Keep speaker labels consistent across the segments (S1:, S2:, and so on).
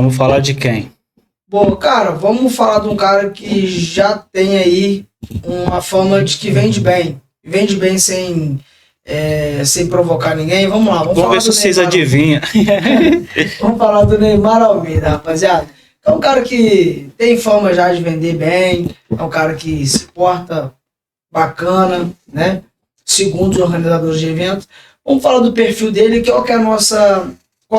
S1: Vamos falar de quem?
S2: Bom, cara, vamos falar de um cara que já tem aí uma fama de que vende bem. Vende bem sem provocar ninguém. Vamos lá,
S1: Vamos
S2: falar
S1: ver se
S2: do
S1: vocês
S2: Neymar.
S1: adivinham.
S2: Vamos falar do Neymar Almeida, rapaziada. É um cara que tem fama já de vender bem, é um cara que se porta bacana, né? Segundo os organizadores de eventos. Vamos falar do perfil dele, qual que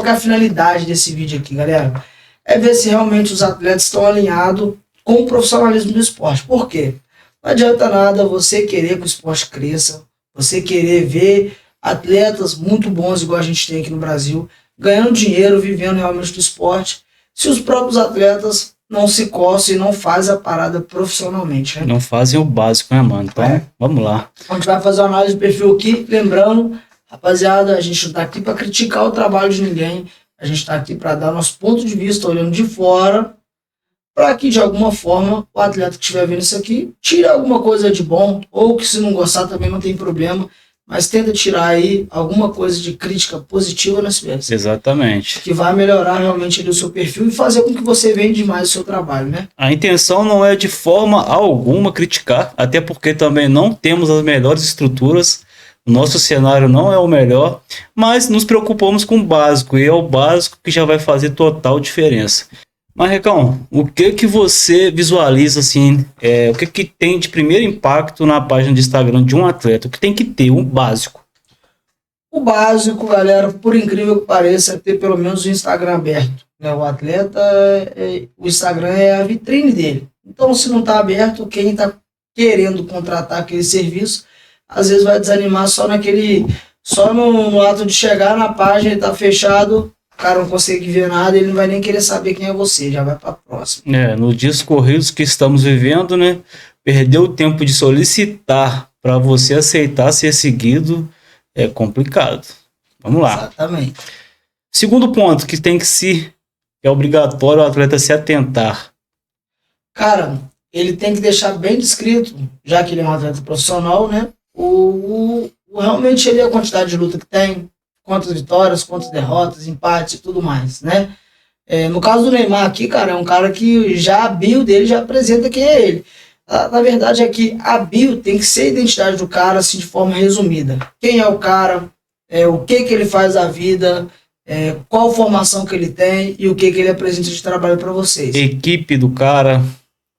S2: é a finalidade desse vídeo aqui, galera? É ver se realmente os atletas estão alinhados com o profissionalismo do esporte. Por quê? Não adianta nada você querer que o esporte cresça, você querer ver atletas muito bons, igual a gente tem aqui no Brasil, ganhando dinheiro, vivendo realmente do esporte, se os próprios atletas não se coçam e não fazem a parada profissionalmente, né?
S1: Não fazem o básico, né, mano? Então, vamos lá.
S2: A gente vai fazer uma análise de perfil aqui, lembrando, rapaziada, a gente não tá aqui para criticar o trabalho de ninguém, a gente tá aqui para dar nosso ponto de vista, olhando de fora, para que de alguma forma o atleta que estiver vendo isso aqui tire alguma coisa de bom, ou que se não gostar também não tem problema, mas tenta tirar aí alguma coisa de crítica positiva nesse vídeo.
S1: Exatamente.
S2: Que vai melhorar realmente ali o seu perfil e fazer com que você vende mais o seu trabalho, né?
S1: A intenção não é de forma alguma criticar, até porque também não temos as melhores estruturas, o nosso cenário não é o melhor, mas nos preocupamos com o básico, e é o básico que já vai fazer total diferença. Marrecão, o que você visualiza assim, o que tem de primeiro impacto na página de Instagram de um atleta? O que tem que ter, um básico?
S2: O básico, galera, por incrível que pareça, é ter pelo menos o Instagram aberto, né? O atleta, o Instagram é a vitrine dele. Então, se não está aberto, quem está querendo contratar aquele serviço, às vezes vai desanimar só no ato de chegar na página e tá fechado, o cara não consegue ver nada, ele não vai nem querer saber quem é você, já vai para próxima.
S1: Nos dias corridos que estamos vivendo, né? Perder o tempo de solicitar para você aceitar ser seguido é complicado. Vamos lá.
S2: Exatamente.
S1: Segundo ponto que é obrigatório o atleta se atentar.
S2: Cara, ele tem que deixar bem descrito, já que ele é um atleta profissional, né? Realmente ele é a quantidade de luta que tem, quantas vitórias, quantas derrotas, empates e tudo mais, né? No caso do Neymar aqui, cara, é um cara que já a bio dele já apresenta quem é ele. Na verdade é que a bio tem que ser a identidade do cara, assim, de forma resumida. Quem é o cara, o que ele faz da vida, qual formação que ele tem e o que ele apresenta de trabalho para vocês.
S1: Equipe do cara.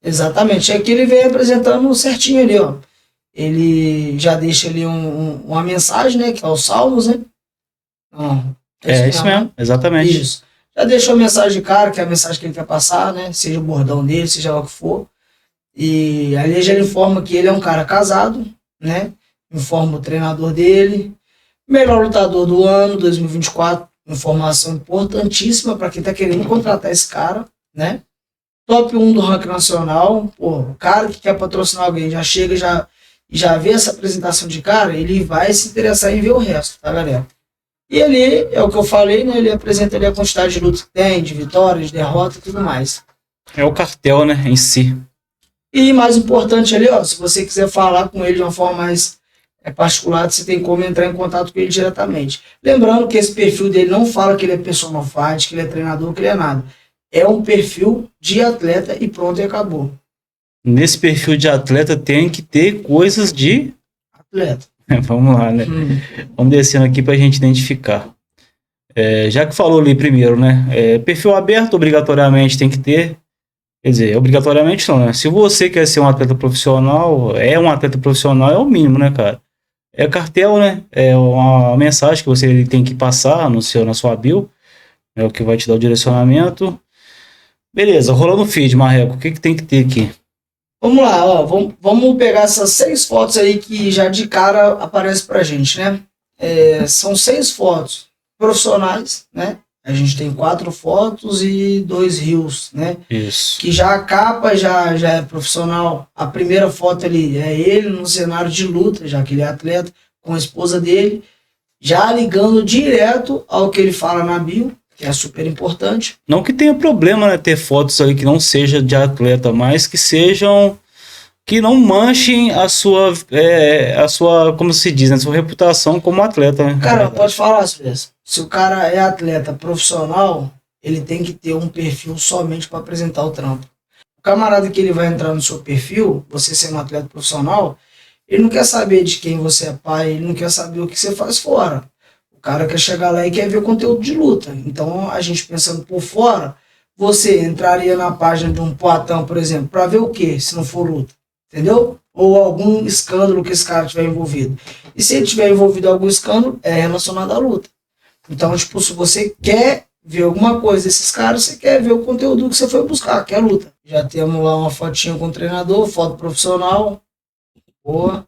S2: Exatamente, aqui ele vem apresentando certinho ali, ó. Ele já deixa ali uma mensagem, né, que é os salmos, né?
S1: Isso mesmo, exatamente.
S2: Isso. Já deixou a mensagem de cara, que é a mensagem que ele quer passar, né? Seja o bordão dele, seja lá o que for. E ali já informa que ele é um cara casado, né? Informa o treinador dele. Melhor lutador do ano, 2024. Informação importantíssima para quem tá querendo contratar esse cara, né? Top 1 do ranking nacional. Pô, o cara que quer patrocinar alguém já chega, já vê essa apresentação de cara, ele vai se interessar em ver o resto, tá, galera? E ali, é o que eu falei, né? Ele apresenta ali a quantidade de lutas que tem, de vitórias, de derrotas e tudo mais.
S1: É o cartel, né, em si.
S2: E mais importante ali, ó, se você quiser falar com ele de uma forma mais particular, você tem como entrar em contato com ele diretamente. Lembrando que esse perfil dele não fala que ele é personal fight, que ele é treinador, que ele é nada. É um perfil de atleta e pronto, e acabou.
S1: Nesse perfil de atleta tem que ter coisas de
S2: atleta.
S1: Vamos lá, né? Vamos descendo aqui para a gente identificar. Já que falou ali primeiro, né? Perfil aberto obrigatoriamente tem que ter. Quer dizer, obrigatoriamente não, né? Se você quer ser um atleta profissional, é o mínimo, né, cara? É cartel, né? É uma mensagem que você tem que passar na sua bio, é o que vai te dar o direcionamento. Beleza, rolando o feed, Marreco, o que tem que ter aqui?
S2: Vamos lá, ó, vamos pegar essas 6 fotos aí que já de cara aparece pra gente, né? São 6 fotos profissionais, né? A gente tem 4 fotos e 2 reels, né?
S1: Isso.
S2: Que já a capa já é profissional. A primeira foto ali é ele no cenário de luta, já que ele é atleta, com a esposa dele, já ligando direto ao que ele fala na bio, que é super importante.
S1: Não que tenha problema, né, ter fotos ali que não seja de atleta, mas que sejam, que não manchem a sua, como se diz, né, a sua reputação como atleta, né?
S2: Cara, pode falar, se o cara é atleta profissional, ele tem que ter um perfil somente para apresentar o trampo. O camarada que ele vai entrar no seu perfil, você sendo um atleta profissional, ele não quer saber de quem você é pai, ele não quer saber o que você faz fora. O cara quer chegar lá e quer ver conteúdo de luta. Então, a gente pensando por fora, você entraria na página de um Poatan, por exemplo, para ver o que, se não for luta? Entendeu? Ou algum escândalo que esse cara tiver envolvido. E se ele tiver envolvido em algum escândalo, é relacionado à luta. Então, tipo, se você quer ver alguma coisa desses caras, você quer ver o conteúdo que você foi buscar, que é a luta. Já temos lá uma fotinha com o treinador, foto profissional. Boa.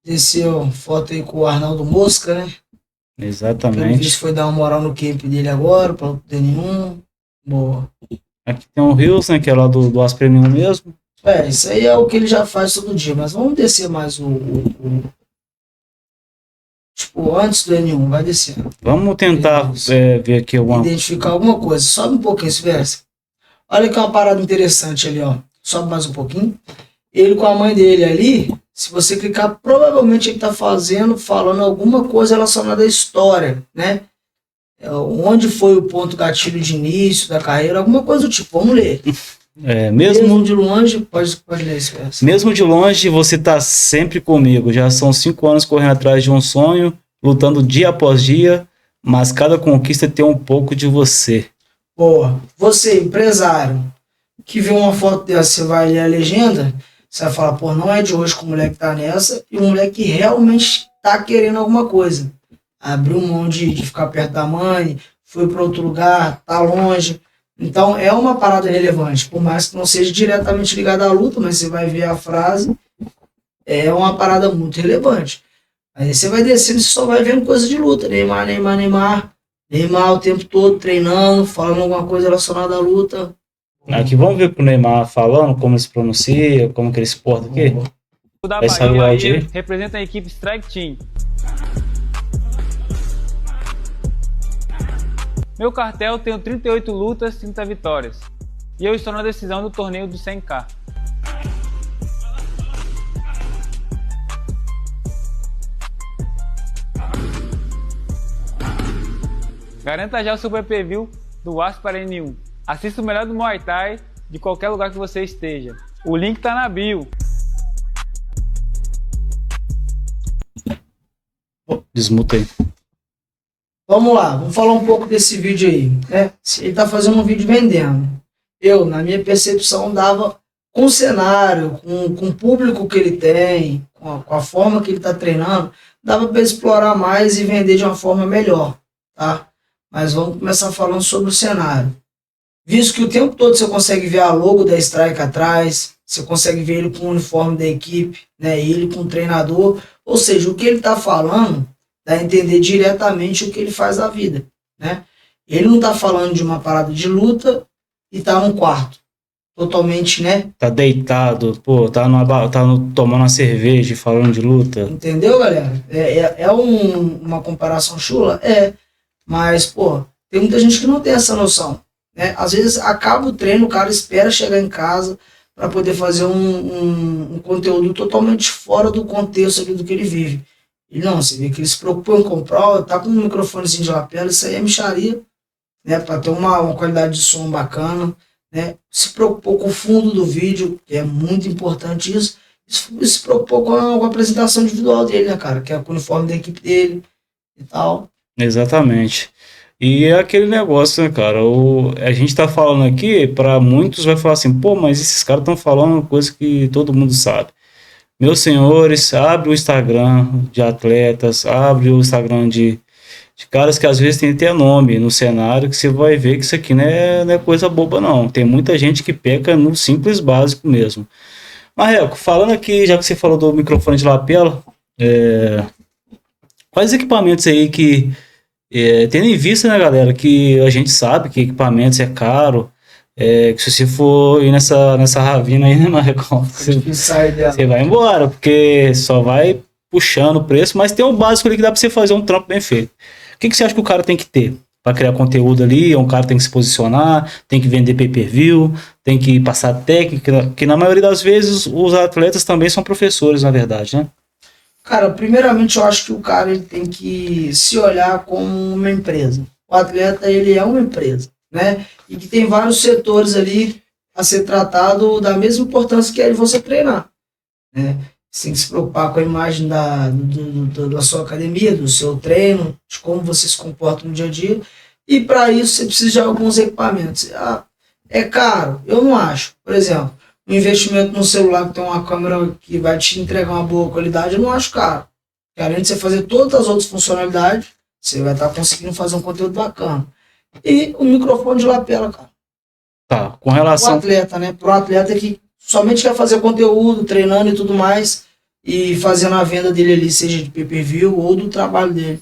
S2: Desceu foto aí com o Arnaldo Mosca, né?
S1: Exatamente.
S2: Ele foi dar uma moral no camp dele agora, para o D1. Boa.
S1: Aqui tem o Rios, né? Que é lá do Aço Premium mesmo.
S2: Isso aí é o que ele já faz todo dia, mas vamos descer mais tipo, antes do N1, vai descer.
S1: Vamos tentar ver aqui alguma...
S2: Identificar alguma coisa. Sobe um pouquinho, se versa. Olha que uma parada interessante ali, ó. Sobe mais um pouquinho. Ele com a mãe dele ali, se você clicar, provavelmente ele tá falando alguma coisa relacionada à história, né? Onde foi o ponto gatilho de início da carreira, alguma coisa do tipo. Vamos ler.
S1: Mesmo
S2: de longe, pode ler esse verso.
S1: Mesmo de longe, você tá sempre comigo. Já são 5 anos correndo atrás de um sonho, lutando dia após dia, mas cada conquista tem um pouco de você.
S2: Boa. Você, empresário, que vê uma foto dessa, você vai ler a legenda, você vai falar, pô, não é de hoje que o moleque tá nessa, e o moleque realmente tá querendo alguma coisa. Abriu mão de ficar perto da mãe, foi para outro lugar, tá longe. Então é uma parada relevante, por mais que não seja diretamente ligada à luta, mas você vai ver a frase, é uma parada muito relevante. Aí você vai descendo e só vai vendo coisa de luta, Neymar o tempo todo treinando, falando alguma coisa relacionada à luta.
S1: Aqui vamos ver pro Neymar falando, como ele se pronuncia, como que ele se porta aqui.
S3: O da
S1: Vai sair o áudio
S3: Bahia
S1: aí?
S3: representa a equipe Strike Team. Meu cartel tem 38 lutas, 30 vitórias. E eu estou na decisão do torneio do 100K. Garanta já o seu pay-per-view do Aço para N1. Assista o melhor do Muay Thai de qualquer lugar que você esteja. O link tá na bio.
S1: Desmuta aí.
S2: Vamos lá, vamos falar um pouco desse vídeo aí, né? Ele tá fazendo um vídeo vendendo. Eu, na minha percepção, dava com o cenário, com o público que ele tem, com a forma que ele tá treinando, dava para explorar mais e vender de uma forma melhor, tá? Mas vamos começar falando sobre o cenário. Visto que o tempo todo você consegue ver a logo da Strike atrás, você consegue ver ele com o uniforme da equipe, né? Ele com o treinador, ou seja, o que ele tá falando dá a entender diretamente o que ele faz da vida, né? Ele não tá falando de uma parada de luta e tá num quarto, totalmente, né?
S1: Tá deitado, pô, tomando uma cerveja e falando de luta.
S2: Entendeu, galera? Uma comparação chula? Mas, pô, tem muita gente que não tem essa noção, né? Às vezes acaba o treino, o cara espera chegar em casa para poder fazer um conteúdo totalmente fora do contexto ali do que ele vive. E não, você vê que ele se preocupou em comprar, tá com um microfonezinho de lapela, isso aí é mixaria, né? Para ter uma qualidade de som bacana, né? Se preocupou com o fundo do vídeo, que é muito importante isso. Se preocupou com a apresentação individual dele, né, cara? Que é com o uniforme da equipe dele e tal.
S1: Exatamente. E é aquele negócio, né, cara? A gente tá falando aqui, para muitos vai falar assim, pô, mas esses caras estão falando coisa que todo mundo sabe. Meus senhores, abre o Instagram de atletas, abre o Instagram de caras que às vezes tem até nome no cenário, que você vai ver que isso aqui não é coisa boba, não. Tem muita gente que peca no simples básico mesmo. Marreco, falando aqui, já que você falou do microfone de lapela, quais equipamentos aí que, tendo em vista, né, galera, que a gente sabe que equipamentos é caro, que se você for ir nessa ravina aí, né, Marrecão, você vai embora, porque só vai puxando o preço, mas tem um básico ali que dá pra você fazer um trampo bem feito. O que você acha que o cara tem que ter para criar conteúdo ali? Um cara tem que se posicionar, tem que vender pay-per-view, tem que passar técnica, que na maioria das vezes os atletas também são professores, na verdade, né?
S2: Cara, primeiramente eu acho que o cara ele tem que se olhar como uma empresa, o atleta ele é uma empresa, né? E que tem vários setores ali a ser tratado da mesma importância que é de você treinar, né? Você tem que se preocupar com a imagem da sua academia, do seu treino, de como você se comporta no dia a dia. E para isso você precisa de alguns equipamentos. É caro? Eu não acho. Por exemplo, um investimento no celular que tem uma câmera que vai te entregar uma boa qualidade, eu não acho caro. Porque além de você fazer todas as outras funcionalidades, você vai estar conseguindo fazer um conteúdo bacana. E o microfone de lapela, cara.
S1: Tá, com relação...
S2: O atleta, né? Para o atleta que somente quer fazer conteúdo, treinando e tudo mais, e fazendo a venda dele ali, seja de pay-per-view ou do trabalho dele.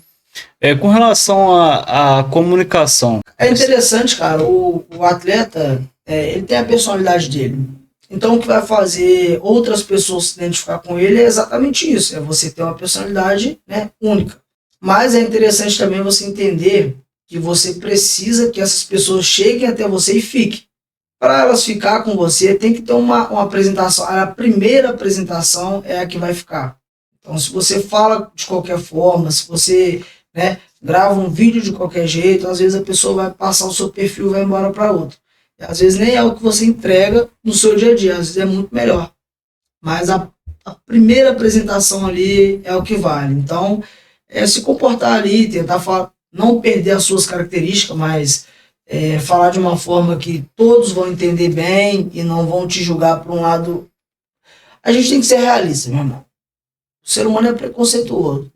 S1: Com relação à comunicação...
S2: É interessante, cara, o atleta, ele tem a personalidade dele. Então o que vai fazer outras pessoas se identificar com ele é exatamente isso, é você ter uma personalidade, né, única. Mas é interessante também você entender que você precisa que essas pessoas cheguem até você e fiquem. Para elas ficar com você, tem que ter uma apresentação. A primeira apresentação é a que vai ficar. Então, se você fala de qualquer forma, se você, né, grava um vídeo de qualquer jeito, às vezes a pessoa vai passar o seu perfil e vai embora para outro. E, às vezes nem é o que você entrega no seu dia a dia, às vezes é muito melhor. Mas a primeira apresentação ali é o que vale. Então, se comportar ali, tentar falar, não perder as suas características, mas... falar de uma forma que todos vão entender bem e não vão te julgar por um lado. A gente tem que ser realista, meu irmão. O ser humano é preconceituoso.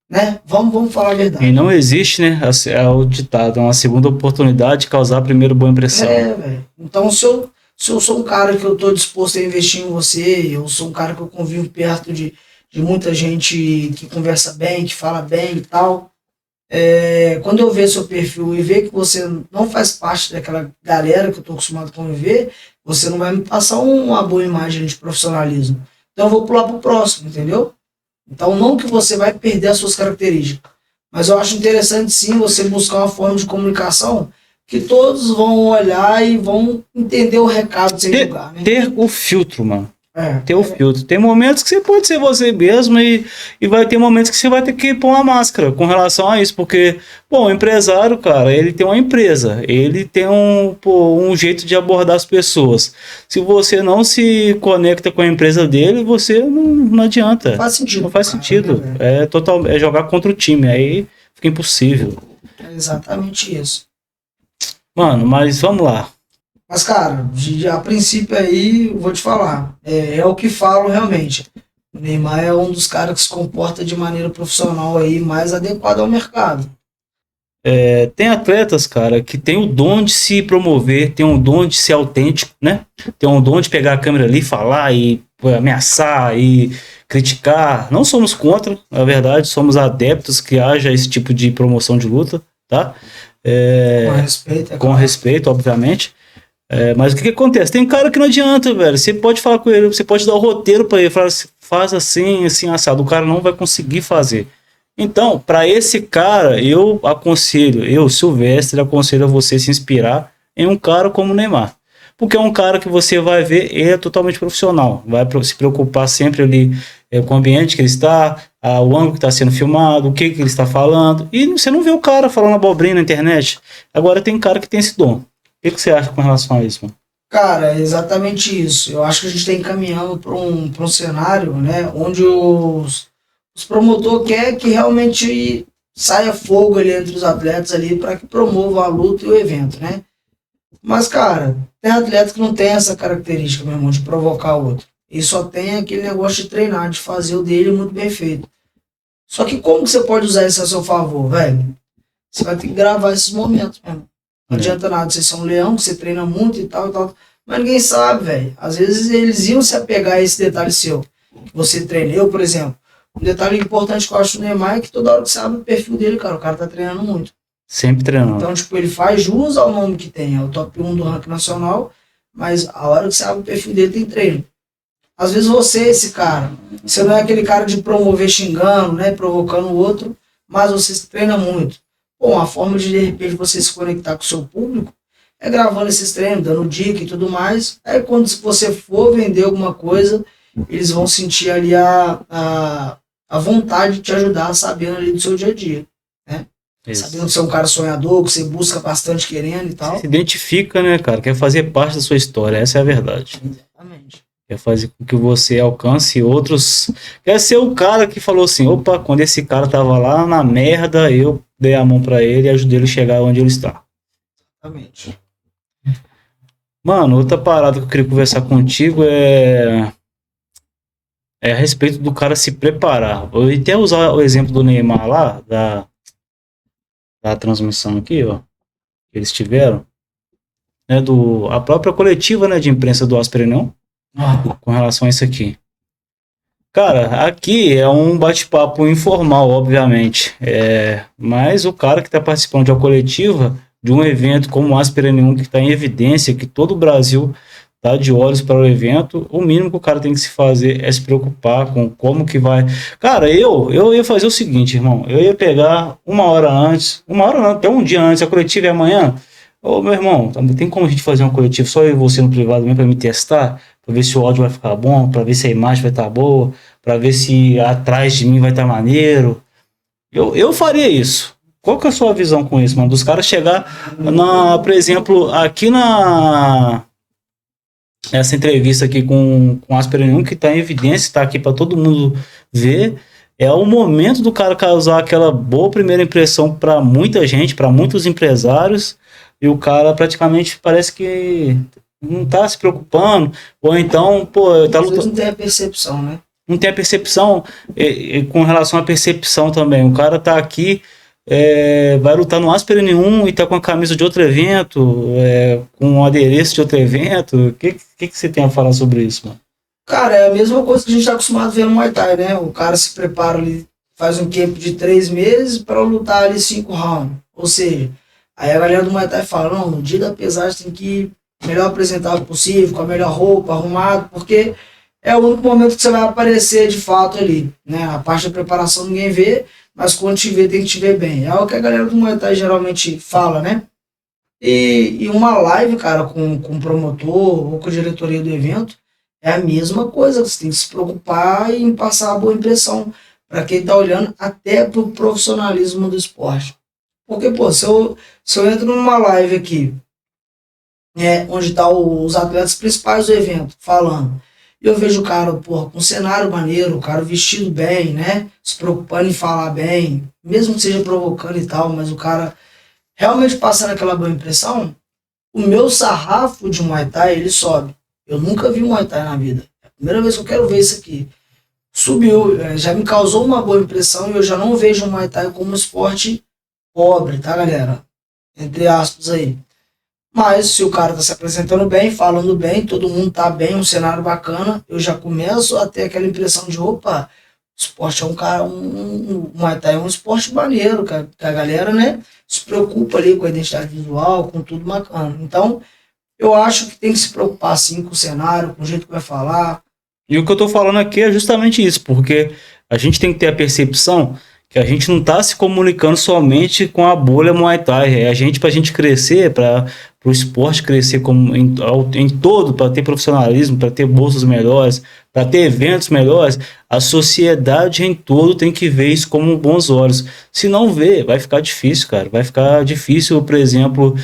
S2: Né? Vamos falar a verdade.
S1: E não existe, né? É o ditado, uma segunda oportunidade de causar a primeira boa impressão.
S2: Velho. Então, se eu sou um cara que eu estou disposto a investir em você, eu sou um cara que eu convivo perto de muita gente que conversa bem, que fala bem e tal. Quando eu ver seu perfil e ver que você não faz parte daquela galera que eu estou acostumado a conviver, você não vai me passar uma boa imagem de profissionalismo. Então eu vou pular para o próximo, entendeu? Então não que você vai perder as suas características, mas eu acho interessante sim você buscar uma forma de comunicação que todos vão olhar e vão entender o recado sem julgar. Né?
S1: Ter o filtro, mano. Ter o filtro. Tem momentos que você pode ser você mesmo e vai ter momentos que você vai ter que pôr uma máscara com relação a isso, porque, o empresário, cara, ele tem uma empresa, ele tem um jeito de abordar as pessoas. Se você não se conecta com a empresa dele, você não adianta.
S2: Não faz sentido.
S1: Não faz sentido. É jogar contra o time, aí fica impossível.
S2: É exatamente isso.
S1: Mano, mas vamos lá.
S2: Mas, cara, a princípio aí, eu vou te falar, é o que falo realmente. O Neymar é um dos caras que se comporta de maneira profissional aí, mais adequada ao mercado.
S1: Tem atletas, cara, que tem o dom de se promover, tem o dom de ser autêntico, né? Tem o dom de pegar a câmera ali, falar e ameaçar e criticar. Não somos contra, na verdade, somos adeptos que haja esse tipo de promoção de luta, tá?
S2: Com respeito,
S1: com respeito, obviamente. Mas o que acontece? Tem cara que não adianta, velho. Você pode falar com ele, você pode dar o roteiro para ele, falar assim, faz assim, assim, assado. O cara não vai conseguir fazer. Então, para esse cara, eu aconselho, Silvestre, aconselho a você se inspirar em um cara como o Neymar. Porque é um cara que você vai ver, ele é totalmente profissional. Vai se preocupar sempre ali com o ambiente que ele está, o ângulo que está sendo filmado, o que ele está falando. E você não vê o cara falando abobrinha na internet. Agora tem cara que tem esse dom. O que você acha com relação a isso, mano?
S2: Cara, é exatamente isso. Eu acho que a gente está encaminhando para um cenário, né, onde os promotores querem que realmente saia fogo ali entre os atletas ali para que promovam a luta e o evento, né? Mas, cara, tem atleta que não tem essa característica, meu irmão, de provocar o outro. E só tem aquele negócio de treinar, de fazer o dele muito bem feito. Só que como que você pode usar isso a seu favor, velho? Você vai ter que gravar esses momentos, mesmo. Não adianta nada você ser um leão, que você treina muito e tal, mas ninguém sabe, velho. Às vezes eles iam se apegar a esse detalhe seu, que você treina. Eu, por exemplo, um detalhe importante que eu acho do Neymar é que toda hora que você abre o perfil dele, cara, o cara tá treinando muito.
S1: Sempre treinando.
S2: Então, tipo, ele faz jus ao nome que tem, é o top 1 do ranking nacional, mas a hora que você abre o perfil dele tem treino. Às vezes você, esse cara, você não é aquele cara de promover xingando, né, provocando o outro, mas você treina muito. Bom, a forma de repente você se conectar com o seu público é gravando esses treinos, dando dica e tudo mais. Aí quando você for vender alguma coisa, eles vão sentir ali a vontade de te ajudar, sabendo ali do seu dia a dia, né? Sabendo que você é um cara sonhador, que você busca bastante querendo e tal.
S1: Se identifica, né, cara? Quer fazer parte da sua história, essa é a verdade.
S2: Exatamente.
S1: Quer fazer com que você alcance outros. Quer ser o cara que falou assim: opa, quando esse cara tava lá na merda, eu dei a mão pra ele e ajudei ele a chegar onde ele está.
S2: Exatamente.
S1: Mano, outra parada que eu queria conversar contigo é a respeito do cara se preparar. Eu ia até usar o exemplo do Neymar lá, da transmissão aqui, ó, que eles tiveram, né, a própria coletiva, né, de imprensa do Asperenão, com relação a isso aqui. Cara, aqui é um bate-papo informal, obviamente, mas o cara que está participando de uma coletiva, de um evento como o Asperenão, que está em evidência, que todo o Brasil tá de olhos para o evento, o mínimo que o cara tem que se fazer é se preocupar com como que vai. Cara, eu ia fazer o seguinte, irmão, eu ia pegar uma hora não, até um dia antes, a coletiva é amanhã. Ô, meu irmão, tem como a gente fazer uma coletiva só eu e você no privado mesmo para me testar, para ver se o áudio vai ficar bom, para ver se a imagem vai estar boa, para ver se atrás de mim vai estar maneiro. Eu faria isso. Qual que é a sua visão com isso, mano? Dos caras chegar por exemplo, aqui essa entrevista aqui com o Asperenão, que está em evidência, está aqui para todo mundo ver, é o momento do cara causar aquela boa primeira impressão para muita gente, para muitos empresários, e o cara praticamente parece que não está se preocupando, ou então, pô, tá lutando.
S2: Não tem a percepção, né?
S1: Não tem a percepção, com relação à percepção também. O cara tá aqui, vai lutar no Asperenão e tá com a camisa de outro evento, com um adereço de outro evento. O que você tem a falar sobre isso, mano?
S2: Cara, é a mesma coisa que a gente tá acostumado a ver no Muay Thai, né? O cara se prepara ali, faz um camp de 3 meses para lutar ali 5 rounds. Ou seja, aí a galera do Muay Thai fala, não, no dia da pesagem tem que ir melhor apresentável possível, com a melhor roupa, arrumado, porque é o único momento que você vai aparecer de fato ali, né? A parte da preparação ninguém vê, mas quando te vê, tem que te ver bem. É o que a galera do Muay Thai geralmente fala, né? E uma live, cara, com o promotor ou com a diretoria do evento, é a mesma coisa. Você tem que se preocupar em passar a boa impressão para quem tá olhando, até pro profissionalismo do esporte. Porque, pô, se eu entro numa live aqui, onde tá os atletas principais do evento falando, e eu vejo o cara, porra, com um cenário maneiro, o cara vestido bem, né? Se preocupando em falar bem, mesmo que seja provocando e tal, mas o cara realmente passando aquela boa impressão, o meu sarrafo de Muay Thai, ele sobe. Eu nunca vi Muay Thai na vida. É a primeira vez que eu quero ver isso aqui. Subiu, já me causou uma boa impressão e eu já não vejo o Muay Thai como um esporte pobre, tá, galera? Entre aspas aí. Mas se o cara tá se apresentando bem, falando bem, todo mundo tá bem, um cenário bacana, eu já começo a ter aquela impressão de, opa, o esporte é o Muay Thai é um esporte maneiro, que a galera, né, se preocupa ali com a identidade visual, com tudo bacana. Então, eu acho que tem que se preocupar sim com o cenário, com o jeito que vai falar.
S1: E o que eu tô falando aqui é justamente isso, porque a gente tem que ter a percepção que a gente não tá se comunicando somente com a bolha Muay Thai, pra gente crescer, para o esporte crescer como em todo, para ter profissionalismo, para ter bolsas melhores, para ter eventos melhores, a sociedade em todo tem que ver isso como bons olhos. Se não ver, vai ficar difícil, cara. Vai ficar difícil, por exemplo,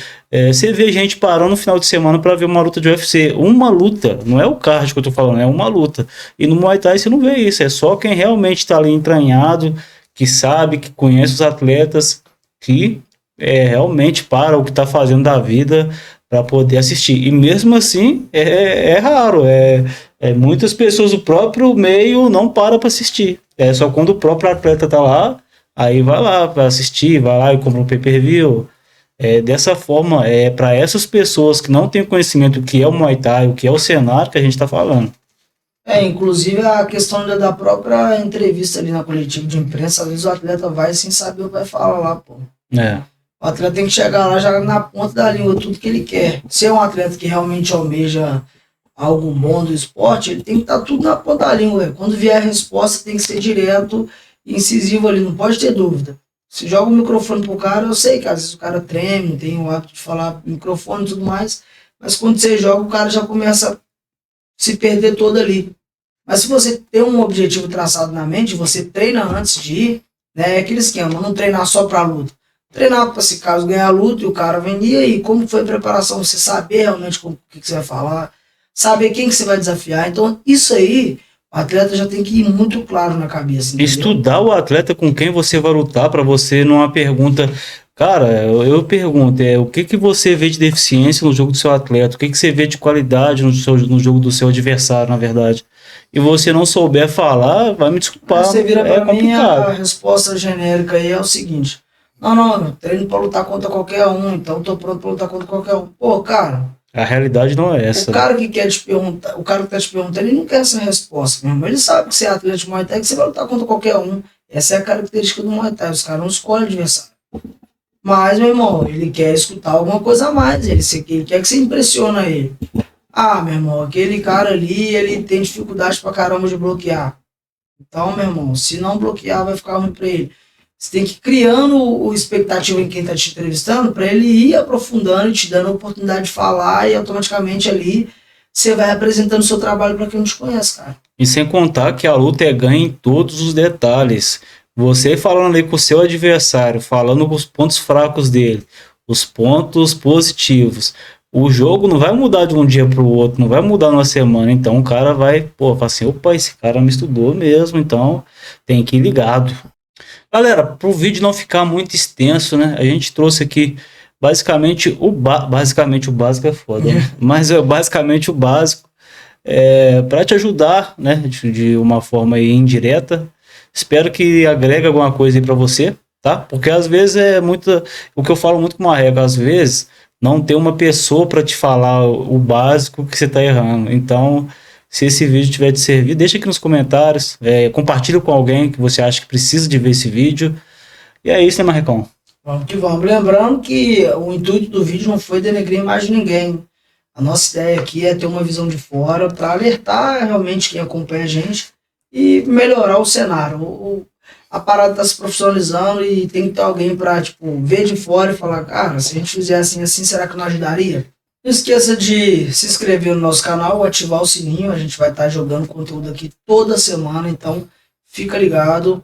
S1: você vê gente parando no final de semana para ver uma luta de UFC. Uma luta, não é o card que eu tô falando, é uma luta. E no Muay Thai você não vê isso, é só quem realmente está ali entranhado, que sabe, que conhece os atletas, que realmente para o que está fazendo da vida para poder assistir. E mesmo assim, é raro. Muitas pessoas do próprio meio não param para assistir. É só quando o próprio atleta tá lá, aí vai lá para assistir, vai lá e compra um pay-per-view. Dessa forma, para essas pessoas que não têm conhecimento do que é o Muay Thai, o que é o cenário que a gente está falando.
S2: Inclusive a questão da própria entrevista ali na coletiva de imprensa, às vezes o atleta vai sem saber o que vai falar lá, pô. O atleta tem que chegar lá já na ponta da língua, tudo que ele quer. Se é um atleta que realmente almeja algo bom do esporte, ele tem que estar tudo na ponta da língua, véio. Quando vier a resposta, tem que ser direto e incisivo ali, não pode ter dúvida. Se joga o microfone pro cara, eu sei que às vezes o cara treme, tem o hábito de falar microfone e tudo mais, mas quando você joga, o cara já começa se perder todo ali. Mas se você tem um objetivo traçado na mente, você treina antes de ir, né? É aquele esquema, não treinar só para luta. treinar para se caso ganhar a luta e o cara vendia aí, como foi a preparação, você saber realmente o que você vai falar, saber quem que você vai desafiar. Então, isso aí, o atleta já tem que ir muito claro na cabeça. Entendeu?
S1: Estudar o atleta com quem você vai lutar para você numa pergunta. Cara, eu pergunto, o que você vê de deficiência no jogo do seu atleta? O que você vê de qualidade no jogo do seu adversário, na verdade? E você não souber falar, vai me desculpar.
S2: Você vira
S1: é
S2: pra mim,
S1: complicado.
S2: a resposta genérica aí é o seguinte: não, eu treino pra lutar contra qualquer um, então tô pronto pra lutar contra qualquer um. Pô, cara,
S1: A realidade não é essa.
S2: o cara que quer te perguntar, o cara que tá te perguntando, ele não quer essa resposta mesmo. Ele sabe que você é atleta de Muay Thai, que você vai lutar contra qualquer um. Essa é a característica do Muay Thai, os caras não escolhem adversário. Mas, meu irmão, ele quer escutar alguma coisa a mais, ele quer que você impressiona ele. Ah, meu irmão, aquele cara ali, ele tem dificuldade pra caramba de bloquear. Então, meu irmão, se não bloquear, vai ficar ruim pra ele. Você tem que ir criando o expectativa em quem tá te entrevistando pra ele ir aprofundando e te dando a oportunidade de falar e automaticamente ali você vai apresentando o seu trabalho pra quem não te conhece, cara.
S1: E sem contar que a luta é ganha em todos os detalhes. Você falando ali com o seu adversário, falando com os pontos fracos dele, os pontos positivos. O jogo não vai mudar de um dia para o outro, não vai mudar numa semana. Então o cara vai, falar assim, opa, esse cara me estudou mesmo, então tem que ir ligado. Galera, para o vídeo não ficar muito extenso, né? A gente trouxe aqui basicamente basicamente o básico é foda, né? Mas é basicamente o básico para te ajudar, né? De uma forma aí indireta. Espero que agregue alguma coisa aí para você, tá? Porque às vezes o que eu falo muito com uma regra, às vezes não tem uma pessoa para te falar o básico que você tá errando. Então, se esse vídeo tiver te servir, deixa aqui nos comentários, compartilha com alguém que você acha que precisa de ver esse vídeo. E é isso, né, Marrecão?
S2: Vamos que vamos. Lembrando que o intuito do vídeo não foi denegrir a imagem de ninguém. A nossa ideia aqui é ter uma visão de fora para alertar realmente quem acompanha a gente e melhorar o cenário. A parada está se profissionalizando e tem que ter alguém para ver de fora e falar, cara, se a gente fizer assim, será que não ajudaria? Não esqueça de se inscrever no nosso canal, ativar o sininho, a gente vai estar jogando conteúdo aqui toda semana, então fica ligado.